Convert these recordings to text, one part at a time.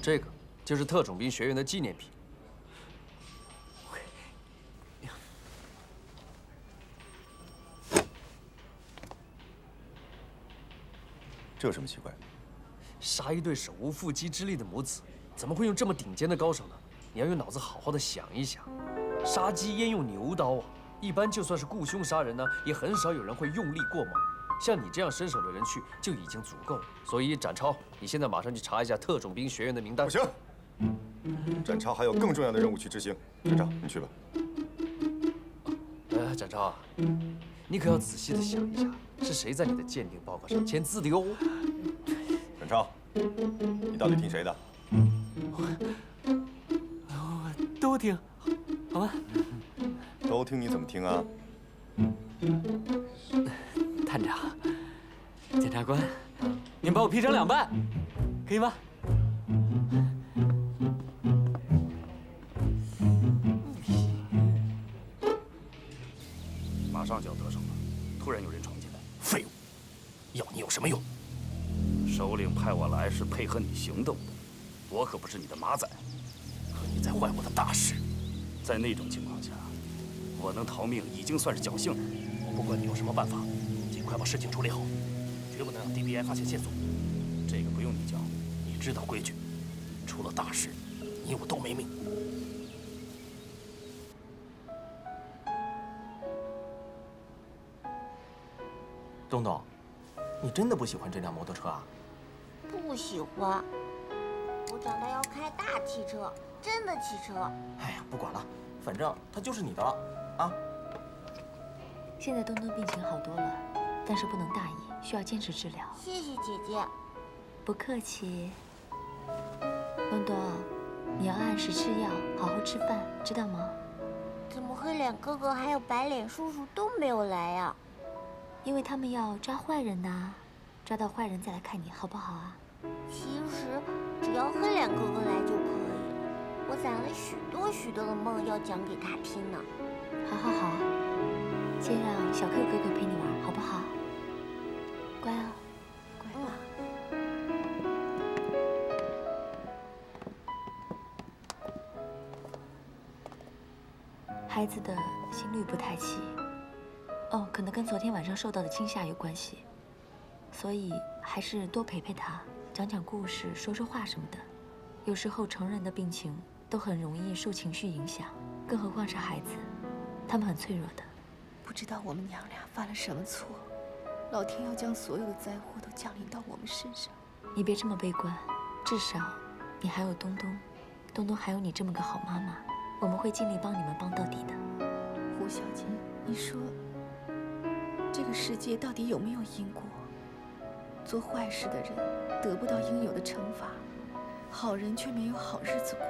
这个就是特种兵学院的纪念品。这有什么奇怪？杀一对手无缚鸡之力的母子，怎么会用这么顶尖的高手呢？你要用脑子好好的想一想。杀鸡焉用牛刀啊？一般就算是雇凶杀人呢，也很少有人会用力过猛。像你这样身手的人去就已经足够了。所以展超，你现在马上去查一下特种兵学院的名单。不行，展超还有更重要的任务去执行。展超，你去吧。展超啊，你可要仔细的想一下，是谁在你的鉴定报告上签字的哟？展超，你到底听谁的？都听，好吗？都听你怎么听啊？探长，检察官，您把我劈成2半，可以吗？马上就要得手了，突然有人闯进来。废物，要你有什么用？首领派我来是配合你行动的，我可不是你的马仔。你在坏我的大事。在那种情况下，我能逃命已经算是侥幸了。不管你有什么办法，尽快把事情处理好，绝不能让 DBI 发现线索。这个不用你教，你知道规矩，出了大事，你我都没命。东东，你真的不喜欢这辆摩托车啊？不喜欢，我长大要开大汽车，真的汽车。哎呀，不管了，反正它就是你的了啊。现在东东病情好多了，但是不能大意，需要坚持治疗。谢谢姐姐。不客气。东东，你要按时吃药，好好吃饭，知道吗？怎么黑脸哥哥还有白脸叔叔都没有来呀？因为他们要抓坏人呐，抓到坏人再来看你，好不好啊？其实只要黑脸哥哥来就可以了。我攒了许多许多的梦要讲给他听呢。好好好，先让小 Q 哥哥陪你玩，好不好？乖哦，乖啊。孩子的心律不太齐，可能跟昨天晚上受到的惊吓有关系，所以还是多陪陪他，讲讲故事，说说话什么的。有时候成人的病情都很容易受情绪影响，更何况是孩子，他们很脆弱的。不知道我们娘俩犯了什么错，老天要将所有的灾祸都降临到我们身上。你别这么悲观，至少你还有东东，东东还有你这么个好妈妈，我们会尽力帮你们帮到底的。胡小姐，你说这个世界到底有没有因果？做坏事的人得不到应有的惩罚，好人却没有好日子过。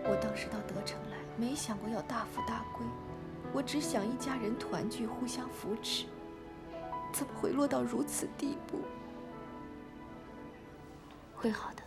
我当时到德城来，没想过要大富大贵，我只想一家人团聚，互相扶持，怎么会落到如此地步？会好的。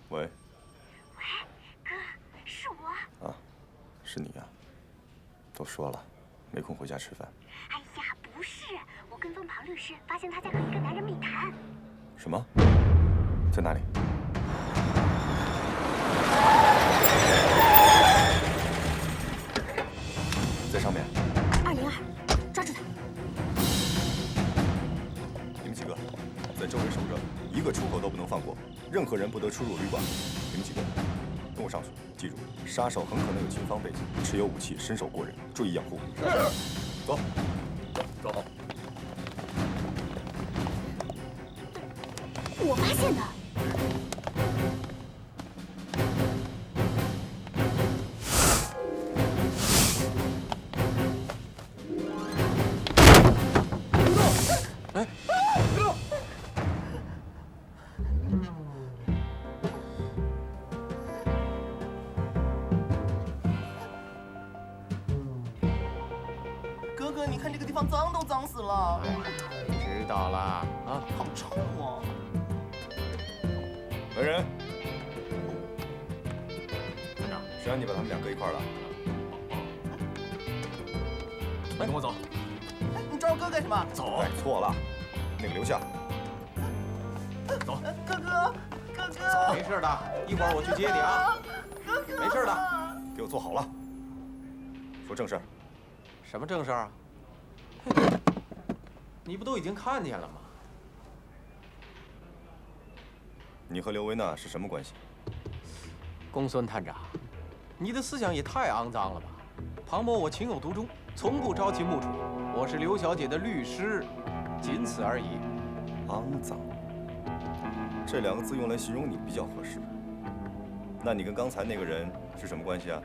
喂。喂，哥，是我。啊，是你呀。都说了，没空回家吃饭。哎呀，不是，我跟踪庞律师，发现他在和一个男人密谈。什么？在哪里？在上面。202，抓住他！你们几个，在周围守着，一个出口都不能放过，任何人不得出入旅馆。你们几个跟我上去，记住，杀手很可能有情方背景，持有武器，身手过人，注意养护。走，走。我发现的。哥哥，你看这个地方脏都脏死了。知道了啊，好臭啊！来人，团长，谁让你把他们俩搁一块儿了？跟我走。哎，你抓我哥干什么？走。哎，错了，那个留下。走。哥哥，哥哥。没事的，一会儿我去接你啊。哥哥，没事的，给我坐好了。说正事儿。什么正事儿啊？你不都已经看见了吗？你和刘维娜是什么关系？公孙探长，你的思想也太肮脏了吧！庞某我情有独钟，从不朝秦暮楚。我是刘小姐的律师，仅此而已。肮脏，这两个字用来形容你比较合适。那你跟刚才那个人是什么关系啊？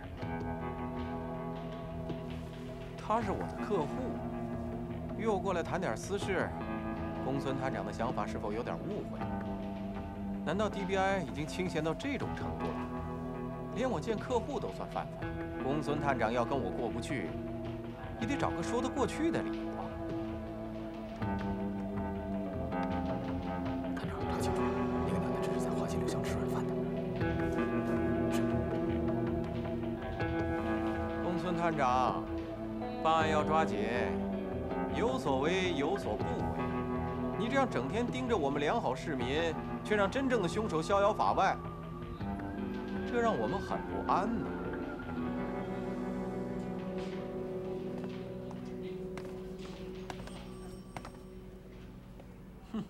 他是我的客户，约我过来谈点私事。公孙探长的想法是否有点误会？难道 DBI 已经清闲到这种程度了？连我见客户都算犯法，公孙探长要跟我过不去，也得找个说得过去的理由啊。探长，查清楚，那个男的只是在花溪留香吃软饭的。是。公孙探长，办案要抓紧，有所为有所不为。你这样整天盯着我们良好市民，却让真正的凶手逍遥法外，这让我们很不安呢。哼，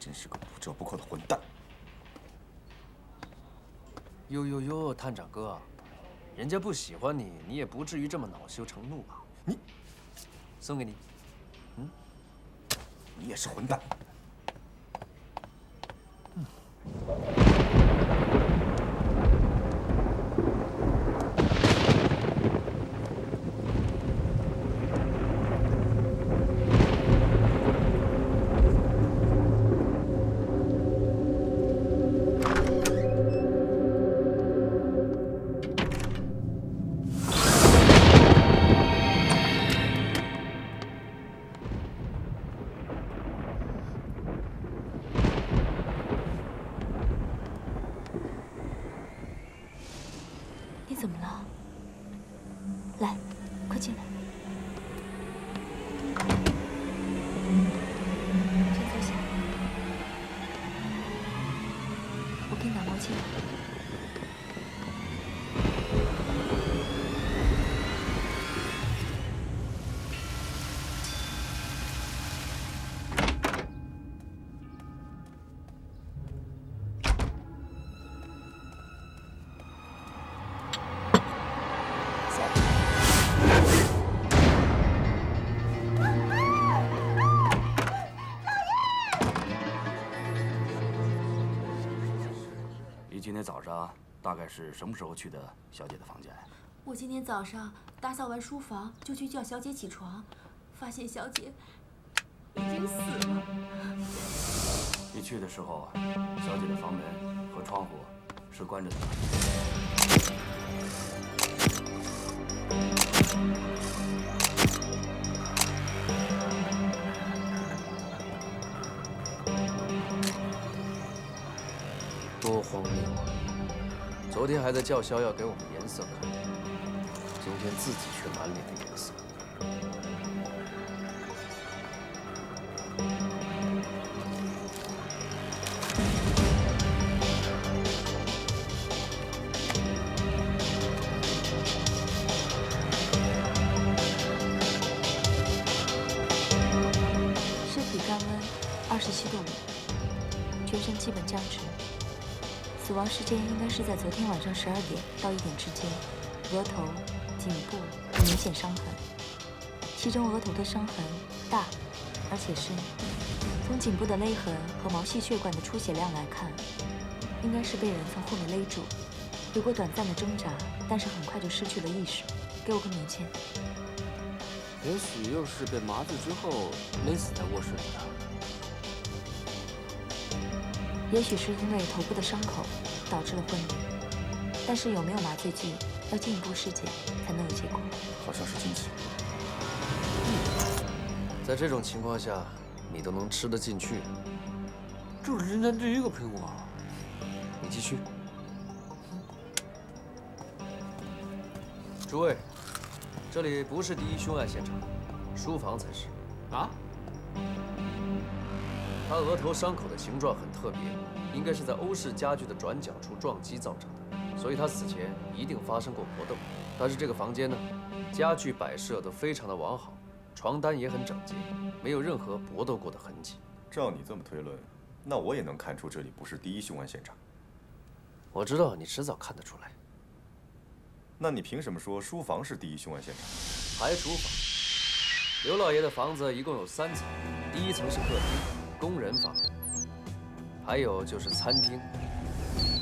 真是个不折不扣的混蛋！哟哟哟，探长哥，人家不喜欢你，你也不至于这么恼羞成怒吧？你，送给你。你也是混蛋。你怎么了？来，快进来。先坐下。我给你拿毛巾。你今天早上大概是什么时候去的小姐的房间？我今天早上打扫完书房，就去叫小姐起床，发现小姐已经死了。你去的时候，小姐的房门和窗户是关着的。多荒谬啊！昨天还在叫嚣要给我们颜色看，今天自己却满脸的颜色。27度5，全身基本僵直。死亡时间应该是在昨天晚上12点到1点之间。额头、颈部有明显伤痕，其中额头的伤痕大而且深。从颈部的勒痕和毛细血管的出血量来看，应该是被人从后面勒住，有过短暂的挣扎，但是很快就失去了意识。给我个棉签。也许又是被麻醉之后勒死在卧室里的。也许是因为头部的伤口导致了昏迷，但是有没有麻醉剂，要进一步尸检才能有结果。好像是惊奇。在这种情况下，你都能吃得进去，这是人间第一个苹果。你继续。诸位，这里不是第一凶案现场，书房才是。啊？他额头伤口的形状很特别，应该是在欧式家具的转角处撞击造成的，所以他死前一定发生过搏斗。但是这个房间呢，家具摆设都非常的完好，床单也很整洁，没有任何搏斗过的痕迹。照你这么推论，那我也能看出这里不是第一凶案现场。我知道你迟早看得出来。那你凭什么说书房是第一凶案现场？排除法。刘老爷的房子一共有3层，第1层是客厅、工人房，还有就是餐厅，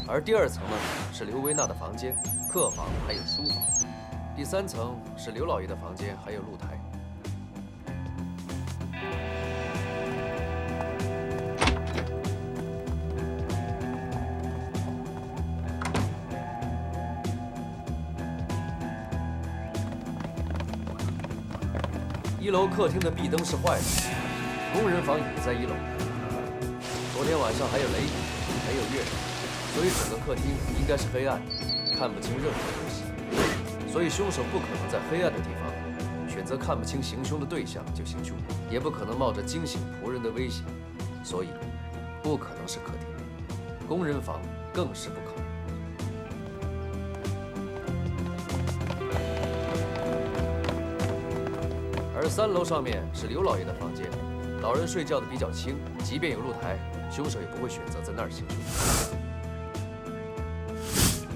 而第2层呢是刘维娜的房间、客房还有书房，第3层是刘老爷的房间还有露台。1楼客厅的壁灯是坏的，工人房也在1楼。昨天晚上还有雷雨，没有月亮，所以整个客厅应该是黑暗，看不清任何东西。所以凶手不可能在黑暗的地方选择看不清行凶的对象就行凶，也不可能冒着惊醒仆人的危险，所以不可能是客厅，工人房更是不可能。而3楼上面是刘老爷的房间，老人睡觉的比较轻，即便有露台，凶手也不会选择在那儿行凶。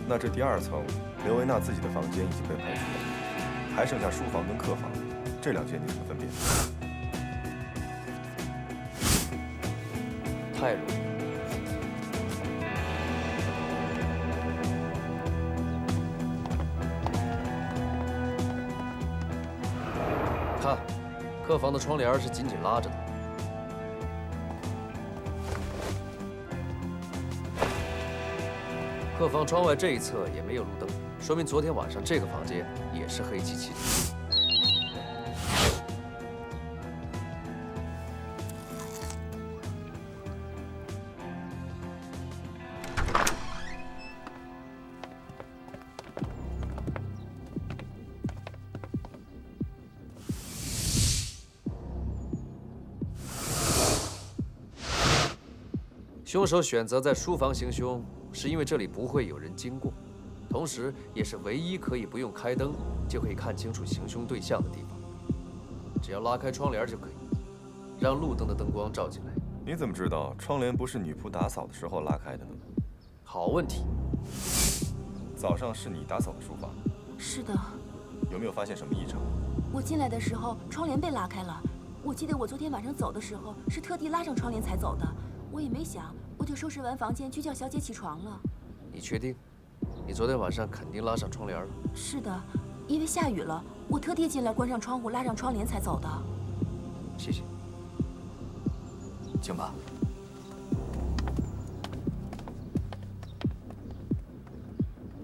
那这第2层，刘维娜自己的房间已经被排除了，还剩下书房跟客房，这2间你怎么分辨？太容易。看，客房的窗帘是紧紧拉着的。客房窗外这一侧也没有路灯，说明昨天晚上这个房间也是黑漆漆的。凶手选择在书房行凶，是因为这里不会有人经过，同时也是唯一可以不用开灯就可以看清楚行凶对象的地方。只要拉开窗帘就可以，让路灯的灯光照进来。你怎么知道窗帘不是女仆打扫的时候拉开的呢？好问题。早上是你打扫的书房？是的。有没有发现什么异常？我进来的时候窗帘被拉开了。我记得我昨天晚上走的时候是特地拉上窗帘才走的。我也没想，我就收拾完房间去叫小姐起床了。你确定？你昨天晚上肯定拉上窗帘了？是的，因为下雨了，我特地进来关上窗户、拉上窗帘才走的。谢谢。请吧。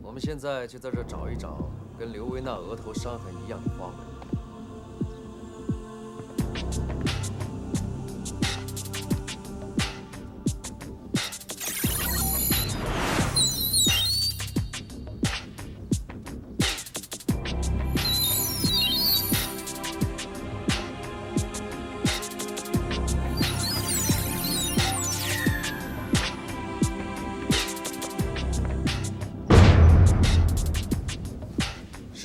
我们现在就在这找一找跟刘维娜额头伤痕一样的花纹。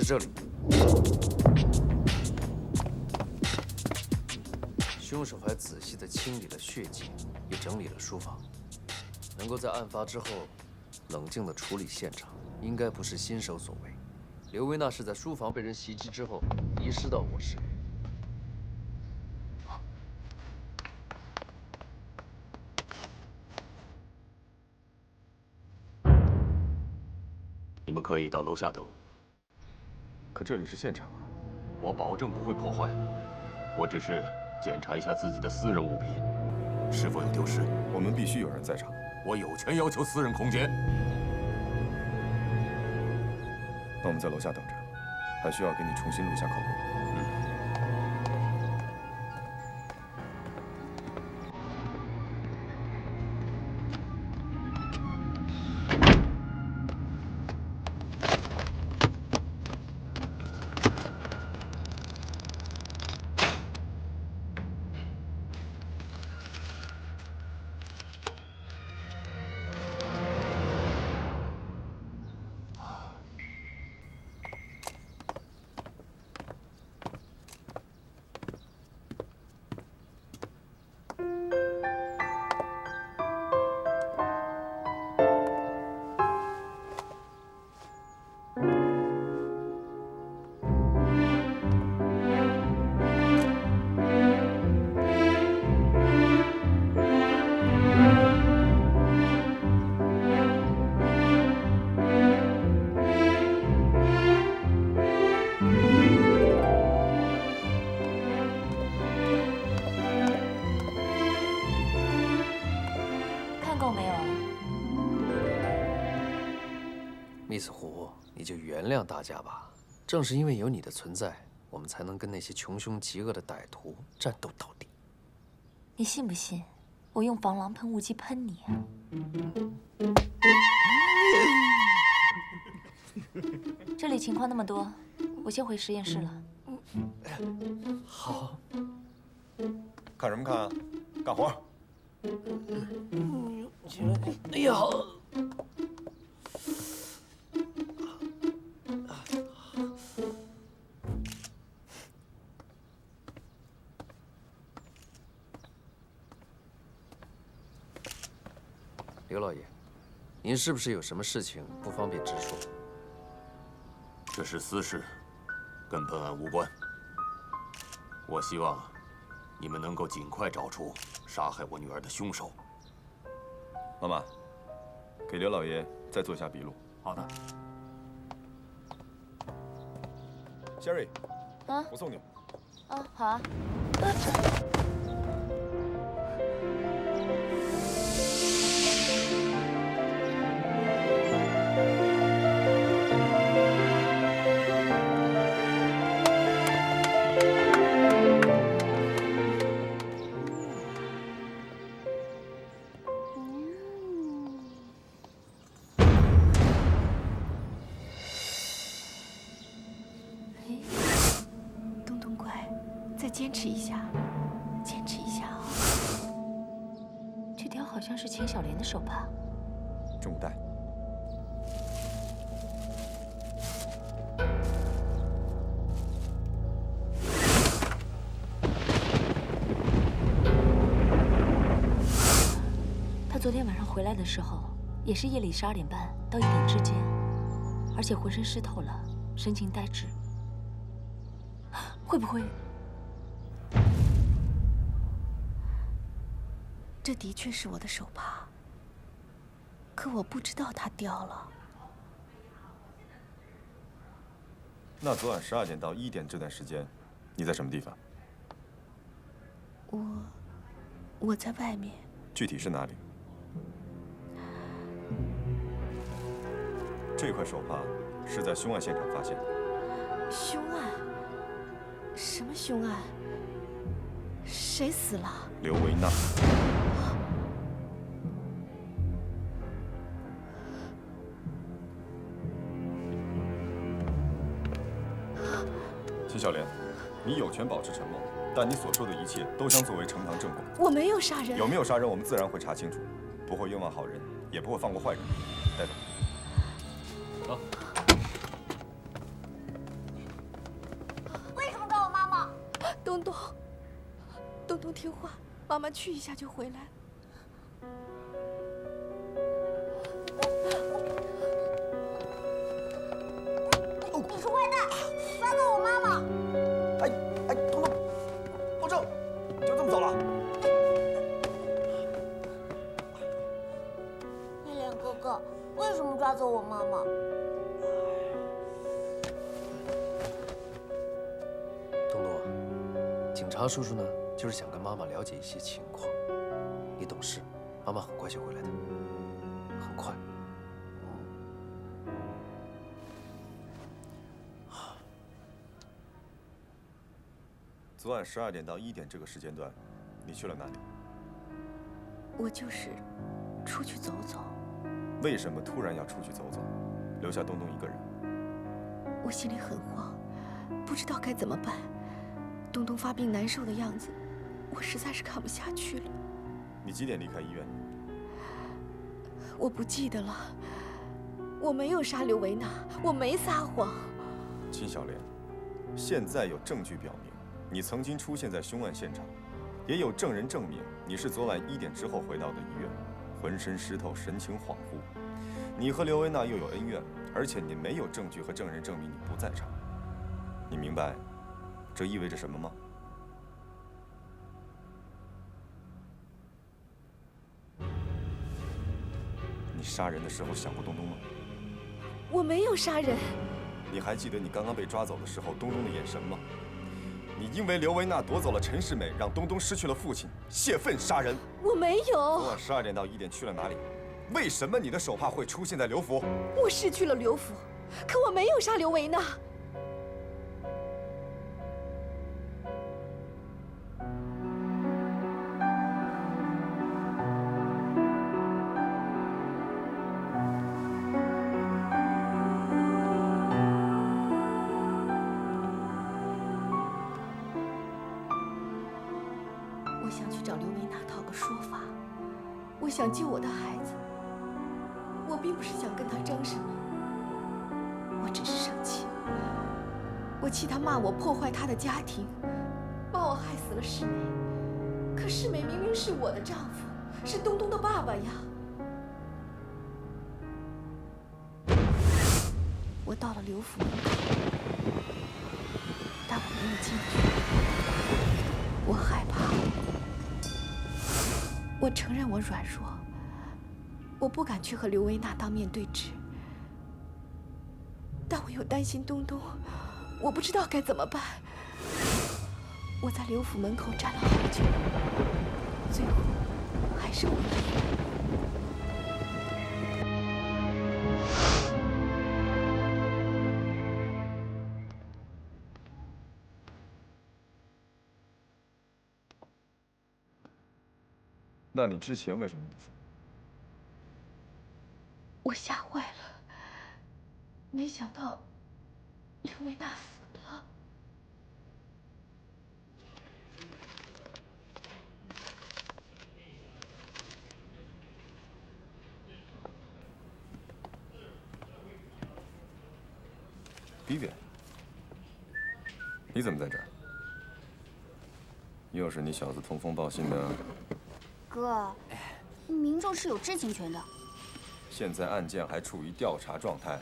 这里，凶手还还仔细地清理了血迹，也整理了书房。能够在案发之后冷静地处理现场，应该不是新手所为。刘维娜是在书房被人袭击之后遗失到卧室。你们可以到楼下等。可这里是现场啊！我保证不会破坏。我只是检查一下自己的私人物品是否有丢失。我们必须有人在场。我有权要求私人空间。那我们在楼下等着，还需要给你重新录下口供。Miss 胡，你就原谅大家吧。正是因为有你的存在，我们才能跟那些穷凶极恶的歹徒战斗到底。你信不信，我用防狼喷雾剂喷你啊？这里情况那么多，我先回实验室了。好。看什么看啊？干活！哎呀！刘老爷，您是不是有什么事情不方便直说？这是私事，跟本案无关。我希望你们能够尽快找出杀害我女儿的凶手。妈妈，给刘老爷再做一下笔录。好的。Sherry，啊，我送你。啊，好啊。坚持一下，坚持一下啊！这条好像是钱小莲的手帕。正午带。他昨天晚上回来的时候，也是夜里12点半到1点之间，而且浑身湿透了，神情呆滞。会不会？这的确是我的手帕，可我不知道它掉了。那昨晚12点到1点这段时间，你在什么地方？我在外面。具体是哪里？这块手帕是在凶案现场发现的。凶案？什么凶案？谁死了？刘维娜。秦小莲，你有权保持沉默，但你所说的一切都将作为呈堂证供。我没有杀人。有没有杀人，我们自然会查清楚，不会冤枉好人，也不会放过坏人。带走。走。为什么找我妈妈？东东，东听话，妈妈去一下就回来。你是坏蛋，抓走我妈妈！哎，东东，保证，你就这么走了？黑脸哥哥，为什么抓走我妈妈？东东啊，警察叔叔呢，就是想跟妈妈了解一些情况。你懂事，妈妈很快就回来的，很快。昨晚12点到1点这个时间段，你去了哪里？我就是出去走走。为什么突然要出去走走，留下东东一个人？我心里很慌，不知道该怎么办。东东发病难受的样子，我实在是看不下去了。你几点离开医院？我不记得了，我没有杀刘维娜，我没撒谎。秦小莲，现在有证据表明你曾经出现在凶案现场，也有证人证明你是昨晚1点之后回到的医院，浑身湿透，神情恍惚。你和刘维娜又有恩怨，而且你没有证据和证人证明你不在场。你明白这意味着什么吗？你杀人的时候想过东东吗？我没有杀人。你还记得你刚刚被抓走的时候东东的眼神吗？你因为刘维娜夺走了陈世美，让东东失去了父亲，泄愤杀人。我没有。昨晚12点到1点去了哪里？为什么你的手帕会出现在刘府？我失去了刘府，可我没有杀刘维娜。我想去找刘维娜讨个说法，我想救我的孩子。我并不是想跟他争什么，我只是生气。我气他骂我破坏他的家庭，骂我害死了世美。可世美明明是我的丈夫，是东东的爸爸呀。我到了刘府门口，但我没有进去。我害怕，我承认我软弱。我不敢去和刘维娜当面对质，但我又担心东东，我不知道该怎么办。我在刘府门口站了好久，最后还是回了医院。那你之前为什么不说？我吓坏了，没想到刘维娜死了。Vivian，你怎么在这儿？又是你小子通风报信的？哥，民众是有知情权的。现在案件还处于调查状态。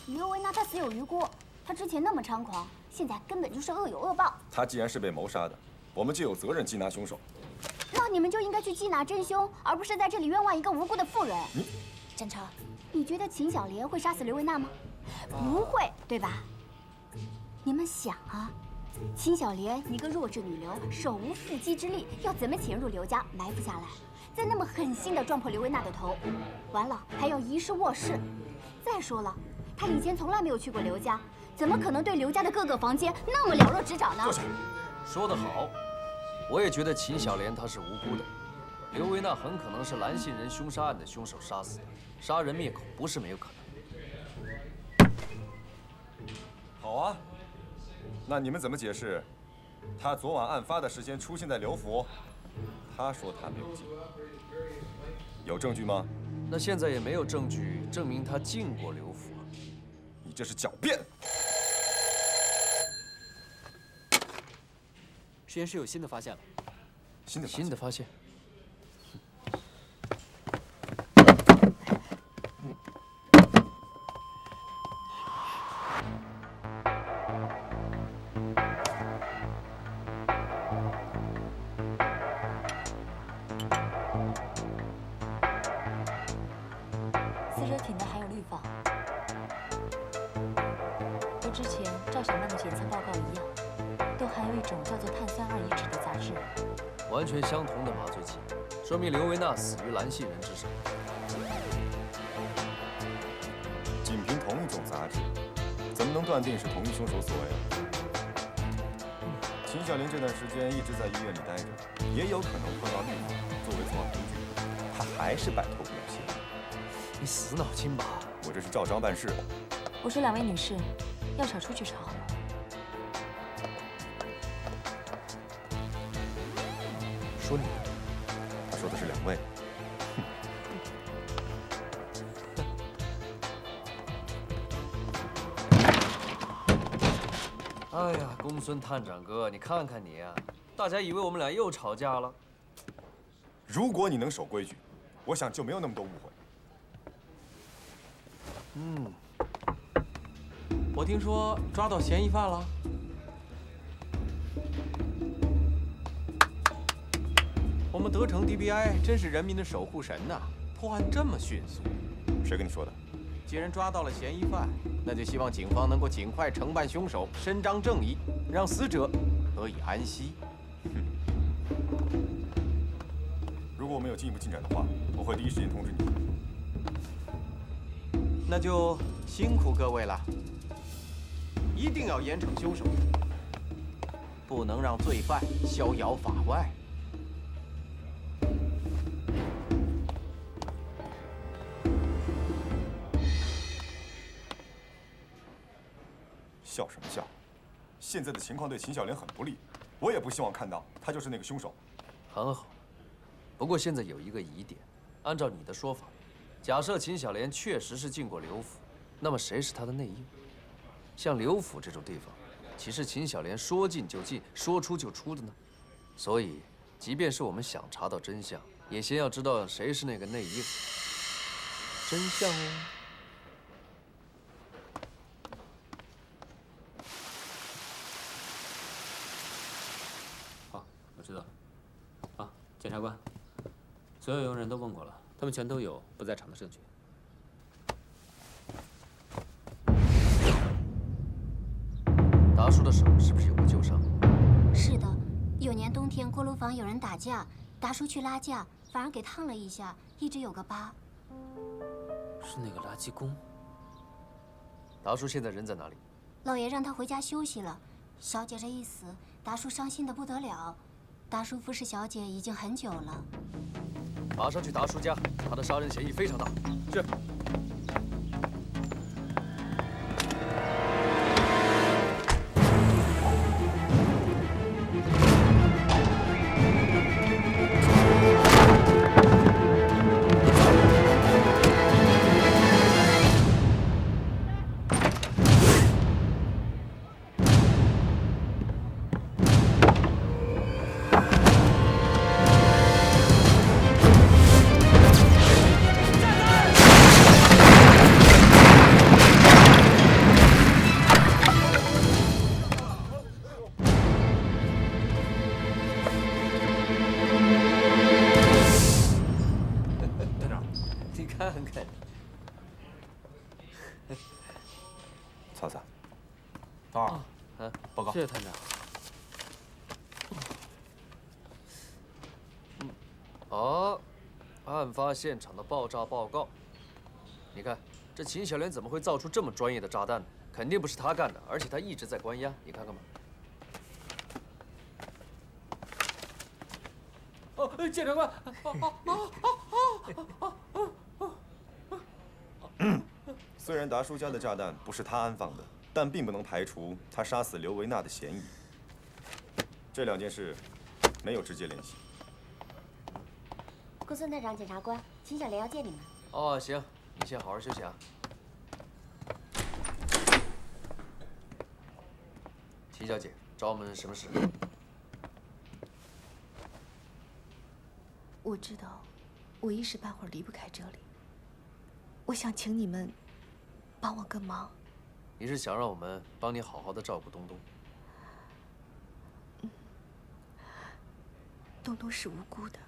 刘维娜她死有余辜，她之前那么猖狂，现在根本就是恶有恶报。她既然是被谋杀的，我们就有责任缉拿凶手。那你们就应该去缉拿真凶，而不是在这里冤枉一个无辜的妇人。真成，你觉得秦小莲会杀死刘维娜吗？不会，对吧？你们想啊，秦小莲一个弱智女流，手无缚鸡之力，要怎么潜入刘家埋伏下来？再那么狠心地撞破刘维娜的头，完了还要遗失卧室。再说了，她以前从来没有去过刘家，怎么可能对刘家的各个房间那么了若指掌呢？说得好，我也觉得秦小莲她是无辜的，刘维娜很可能是蓝杏仁凶杀案的凶手杀死的，杀人灭口不是没有可能。好啊，那你们怎么解释？他昨晚案发的时间出现在刘府，他说他没有进，有证据吗？那现在也没有证据证明他进过刘府。你这是狡辩！实验室有新的发现了，新的发现。死者体内还有氯仿，和之前赵小曼的检测报告一样，都含有一种叫做碳酸二乙酯的杂质。完全相同的麻醉剂，说明刘维娜死于蓝系人之手。仅凭同一种杂质，怎么能断定是同一凶手所为啊？秦小莲这段时间一直在医院里待着，也有可能碰到氯仿作为作案工具，她还是摆脱不了嫌疑。你死脑筋吧！我这是照章办事的。我说两位女士，要吵出去吵好了。说你，他说的是两位。哎呀，公孙探长哥，你看看你啊，大家以为我们俩又吵架了。如果你能守规矩，我想就没有那么多误会。我听说抓到嫌疑犯了。我们德城 DBI 真是人民的守护神呐，破案这么迅速。谁跟你说的？既然抓到了嫌疑犯，那就希望警方能够尽快惩办凶手，伸张正义，让死者得以安息。如果我们有进一步进展的话，我会第一时间通知你。那就辛苦各位了，一定要严惩凶手，不能让罪犯逍遥法外。笑什么笑？现在的情况对秦小莲很不利，我也不希望看到他就是那个凶手。很好，不过现在有一个疑点，按照你的说法，假设秦小莲确实是进过刘府，那么谁是她的内应？像刘府这种地方，岂是秦小莲说进就进、说出就出的呢？所以，即便是我们想查到真相，也先要知道谁是那个内应。真相哦。好，我知道了。啊，检察官，所有用人都问过了，他们全都有不在场的证据。达叔的手是不是有过旧伤？是的，有年冬天锅炉房有人打架，达叔去拉架，反而给烫了一下，一直有个疤。是那个垃圾工。达叔现在人在哪里？老爷让他回家休息了。小姐这一死，达叔伤心的不得了。达叔服侍小姐已经很久了。马上去达叔家，他的杀人嫌疑非常大。是。曹操，头儿，报告。谢谢探长。好，案发现场的爆炸报告。你看，这秦小莲怎么会造出这么专业的炸弹呢？肯定不是他干的，而且他一直在关押，你看看吧。哦，检察官。虽然达叔家的炸弹不是他安放的，但并不能排除他杀死刘维娜的嫌疑。这两件事没有直接联系。公孙探长、检察官，秦小莲要见你们。哦，行，你先好好休息啊。秦小姐，找我们什么事？我知道，我一时半会儿离不开这里。我想请你们帮我个忙。你是想让我们帮你好好的照顾东东？东东是无辜的，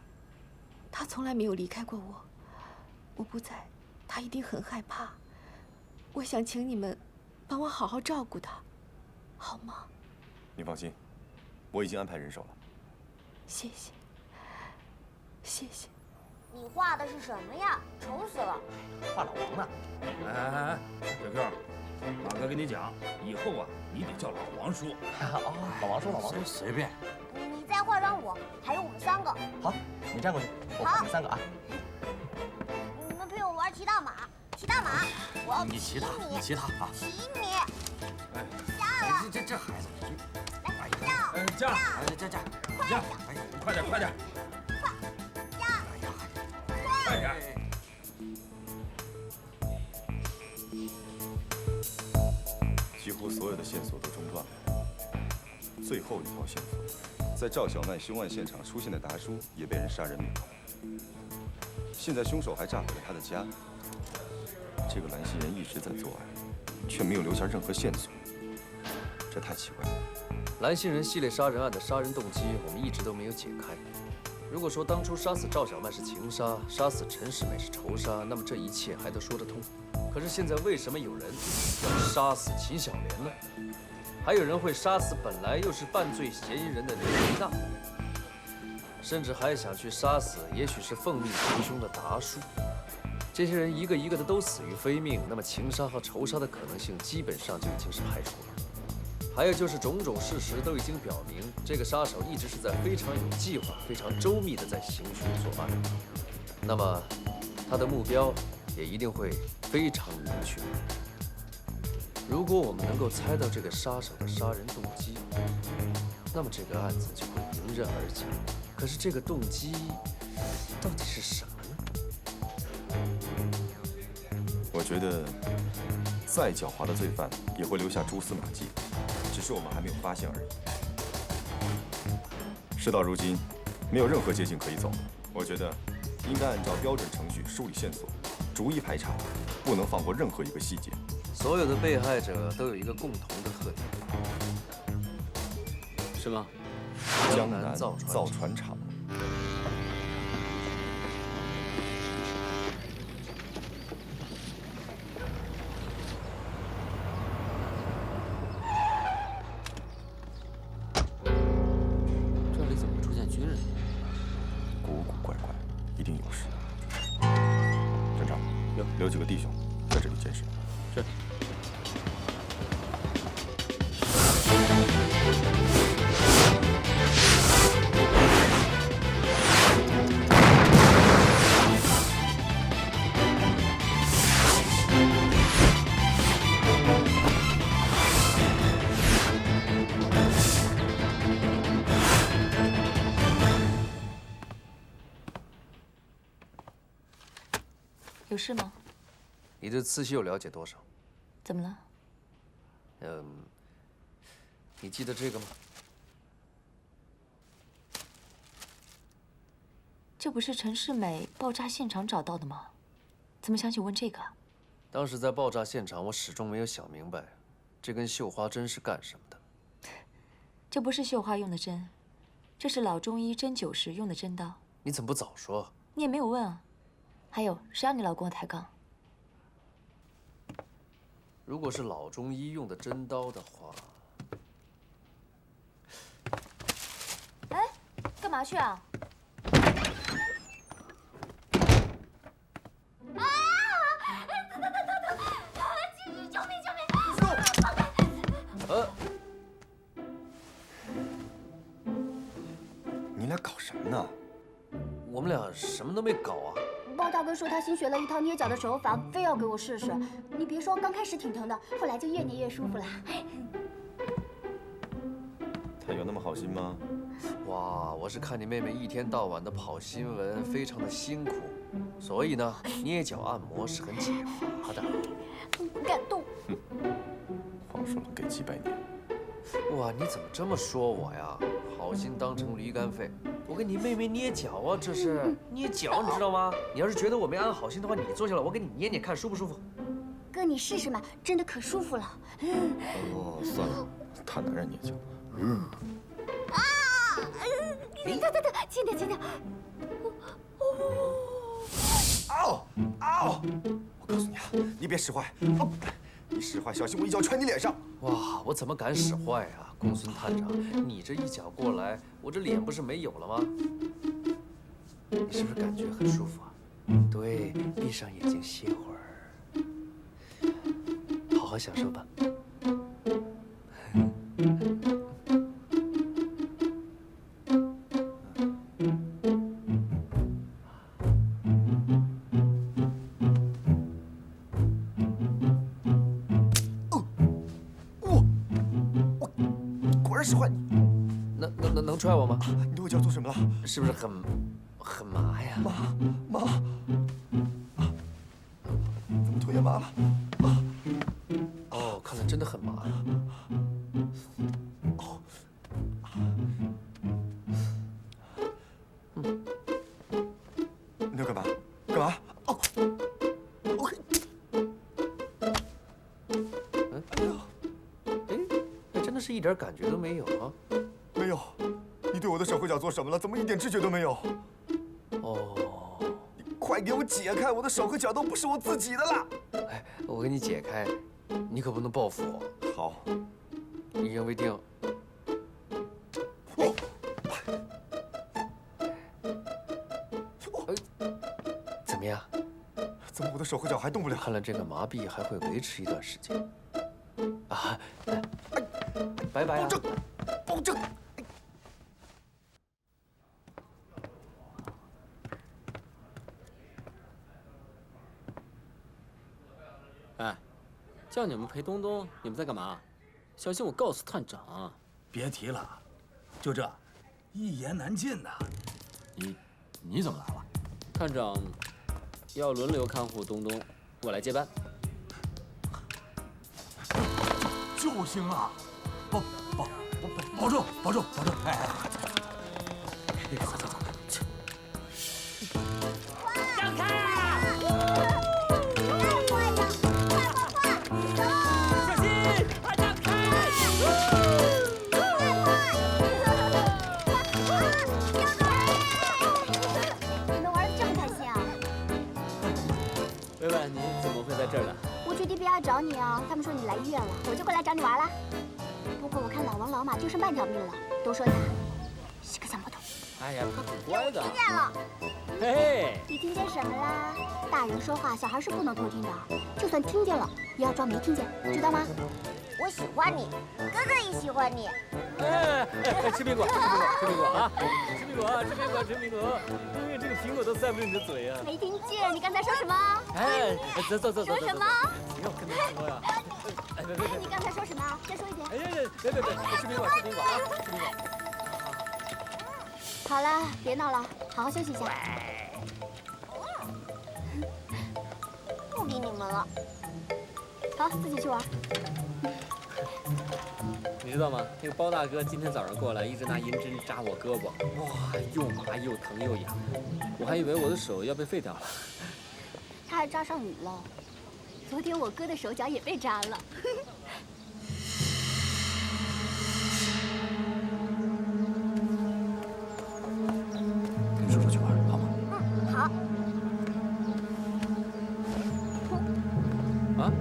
他从来没有离开过我。我不在，他一定很害怕。我想请你们帮我好好照顾他，好吗？你放心，我已经安排人手了。谢谢，谢谢。你画的是什么呀？丑死了！画老王呢？哎，小 Q，马哥跟你讲，以后啊，你得叫老王叔。哦，老王叔，老王叔，随便。你再换上我，还有我们3个。好，你站过去，我画你3个啊。你们陪我玩骑大马，骑大马，我要你骑他，你骑他啊！骑你。下了。这孩子，哎呀，驾！这，快点！哎呀，快点，快点！驾！快点！几乎所有的线索都中断了，最后一条线索，在赵小曼凶案现场出现的达叔也被人杀人灭口。现在凶手还炸毁了他的家。这个蓝心人一直在作案，却没有留下任何线索，这太奇怪了。蓝心人系列杀人案的杀人动机，我们一直都没有解开。如果说当初杀死赵小曼是情杀，杀死陈世美是仇杀，那么这一切还都说得通。可是现在为什么有人要杀死秦小莲呢？还有人会杀死本来又是犯罪嫌疑人的刘维娜，甚至还想去杀死也许是奉命行凶的达叔。这些人一个一个的都死于非命，那么情杀和仇杀的可能性基本上就已经是排除了。还有就是种种事实都已经表明，这个杀手一直是在非常有计划、非常周密的在行凶作案。那么，他的目标也一定会非常明确。如果我们能够猜到这个杀手的杀人动机，那么这个案子就会迎刃而解。可是这个动机到底是什么呢？我觉得，再狡猾的罪犯也会留下蛛丝马迹，只是我们还没有发现而已。事到如今，没有任何捷径可以走，我觉得应该按照标准程序梳理线索，逐一排查，不能放过任何一个细节。所有的被害者都有一个共同的特点，是吗？江南造船厂。这里怎么出现军人？古古怪怪，一定有事。站长，留几个弟兄在这里监视。是。有事吗？你对刺绣了解多少？怎么了？你记得这个吗？这不是陈世美爆炸现场找到的吗？怎么想起问这个？当时在爆炸现场，我始终没有想明白，这根绣花针是干什么的。这不是绣花用的针，这是老中医针灸时用的针刀。你怎么不早说？你也没有问啊。还有，谁让你老跟我抬杠？如果是老中医用的针刀的话，哎，干嘛去啊？救命！救命！放开！你俩搞什么呢？我们俩什么都没搞啊。包大哥说他新学了一套捏脚的手法，非要给我试试。你别说，刚开始挺疼的，后来就越捏越舒服了。他有那么好心吗？哇，我是看你妹妹一天到晚的跑新闻，非常的辛苦，所以呢，捏脚按摩是很解乏的。感动。话说了，给几百年。哇，你怎么这么说我呀？好心当成驴肝肺。我给你妹妹捏脚啊，这是捏脚，你知道吗？你要是觉得我没安好心的话，你坐下来，我给你捏捏看，舒不舒服？哥，你试试嘛，真的可舒服了。哦，算了，他男人捏脚。对，轻点，轻点。嗷！我告诉你啊，你别使坏，你使坏，小心我一脚踹你脸上。哇，我怎么敢使坏啊，公孙探长，你这一脚过来，我这脸不是没有了吗？你是不是感觉很舒服啊？对，闭上眼睛歇会儿，好好享受吧。果然使坏你。能踹我吗？你对我脚做什么了？是不是很麻呀？麻，怎么腿也麻了？哦，看来真的很麻呀。你要干嘛？干嘛？哦，OK。还真的是一点感觉都没有啊。没有，你对我的手和脚做什么了？怎么一点知觉都没有？哦，你快给我解开！我的手和脚都不是我自己的了。哎，我给你解开，你可不能报复我。好，一言为定。怎么样？怎么我的手和脚还动不了？看来这个麻痹还会维持一段时间。啊，拜拜啊！保证。哎，叫你们陪东东，你们在干嘛？小心我告诉探长。别提了，就这，一言难尽呐。你怎么来了？探长要轮流看护东东，我来接班。救星啊！保重！哎，走。让开啊！快！小心，快让开！你们玩得这么开心啊？薇薇，你怎么会在这儿呢？我去 DBI 找你啊，他们说你来医院了，我就过来找你玩了。不过我看老王老马就剩半条命了，都说他是个小魔头。哎呀，他挺乖的。听见了。嘿嘿，你听见什么啦？大人说话，小孩是不能偷听的。就算听见了，也要装没听见，知道吗？我喜欢你，哥哥也喜欢你。哎，吃苹果啊！吃苹果！因为这个苹果都塞不进你的嘴啊。没听见，你刚才说什么？哎，走。说什么？不要跟他说呀。哎，别，你刚才说什么？再说一遍。哎，别，吃苹果啊！吃苹果。好了，别闹了，好好休息一下。不理你们了。好，自己去玩。你知道吗？那个包大哥今天早上过来，一直拿银针扎我胳膊，哇，又麻又疼又痒，我还以为我的手要被废掉了。他还扎上你了。昨天我哥的手脚也被扎了。跟叔叔去玩，好吗？好。啊？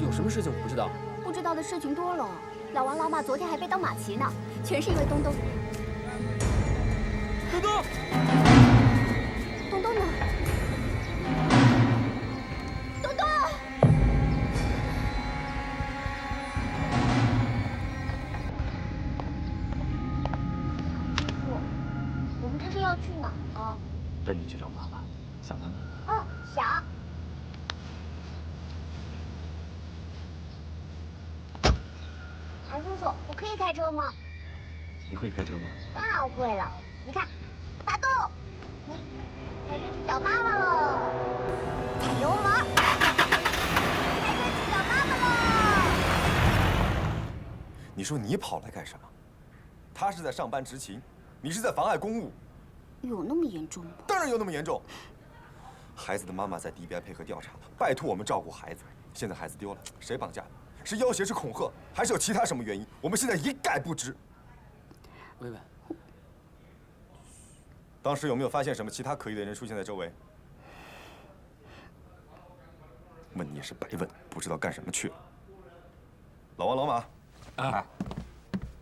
有什么事情我不知道？不知道的事情多了。老王老马昨天还被当马骑呢，全是因为东东。东东呢？东东！我们这是要去哪啊？带你去找妈妈，想她吗？哦，想。韩叔叔，我可以开车吗？你会开车吗？当然我会了。你看，大豆，你开车去找妈妈喽！踩油门，开车去找妈妈喽！你说你跑来干什么？他是在上班执勤，你是在妨碍公务。有那么严重吗？当然有那么严重。孩子的妈妈在 DBI 配合调查，拜托我们照顾孩子。现在孩子丢了，谁绑架的？是要挟，是恐吓，还是有其他什么原因？我们现在一概不知。薇薇，当时有没有发现什么其他可疑的人出现在周围？问你也是白问，不知道干什么去了。老王、老马，啊，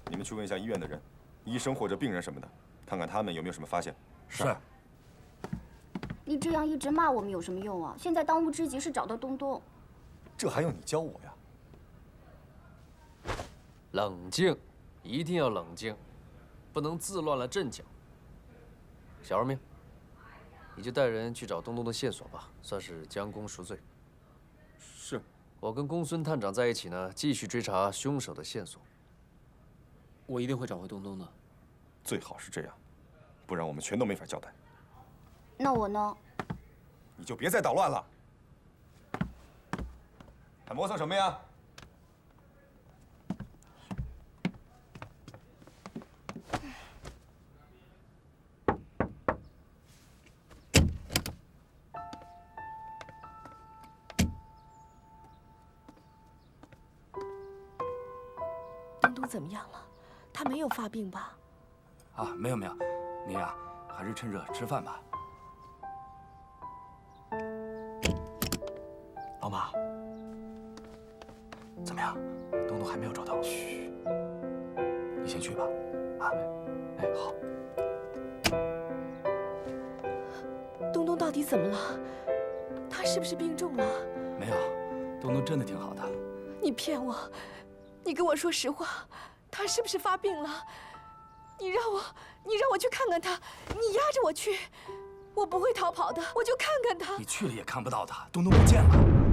你们去问一下医院的人，医生或者病人什么的，看看他们有没有什么发现。是。你这样一直骂我们有什么用啊？现在当务之急是找到东东。这还用你教我呀？冷静，一定要冷静，不能自乱了阵脚。小二命，你就带人去找东东的线索吧，算是将功赎罪。是。我跟公孙探长在一起呢，继续追查凶手的线索。我一定会找回东东的。最好是这样，不然我们全都没法交代。那我呢？你就别再捣乱了。还磨蹭什么呀？东东怎么样了？他没有发病吧？啊，没有没有，您呀，还是趁热吃饭吧。老马，怎么样？东东还没有找到。嘘，你先去吧。啊，哎，好。东东到底怎么了？他是不是病重了？没有，东东真的挺好的。你骗我！你跟我说实话，他是不是发病了？你让我去看看他，你押着我去，我不会逃跑的，我就看看他。你去了也看不到他，东东不见了。